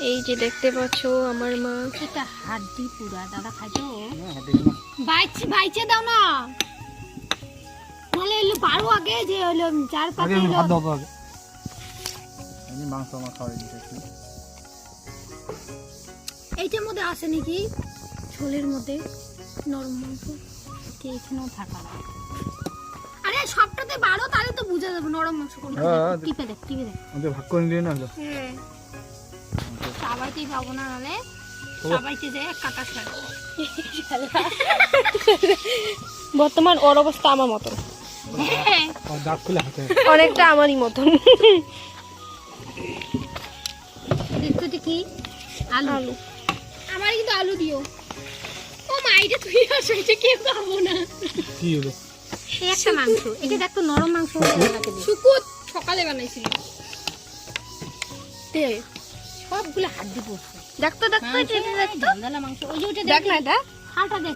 এই যে দেখতে পাচ্ছ আমার মা, এটা হাড্ডি পুরা দাদা খাইছো বাইচে বাইচে দাও না নালে হলো পারো আগে যে হলো চার পাতে আগে ভাত দাও তো আগে আমি মাংস আমার খাওয়াই দিতেছি এইটার মধ্যে আছে নাকি ঝোলের মধ্যে নরম মাংস কে এখানেও থাকা না আরে সবটাতে বারো তাহলে তো বুঝা যাবে নরম মাংস কোনটা টিপে দেখ আমাদের ভাগ করে নিয়ে না হ্যাঁ সবাইতেই পাবো না নালে সবাইতে যায় কাটা ছাড়া বর্তমান ওর অবস্থা আমার মতন, দাঁত খুলে হাতে অনেকটা আমারই মতন। দেখতে কি আলু আলু আমার কিন্তু আলু দিও ও মা এটা তুই আসো এটা কেউ খাবো না কি হলো এই একটা মাংস এটা দেখতো নরম মাংস শুকুত সকালে বানাইছিল তে সবগুলো হাড্ডি পড়ছে দেখতো দেখতো এটা দেখতো মাংস ওই যে ওটা দেখ না এটা হাড়টা দেখ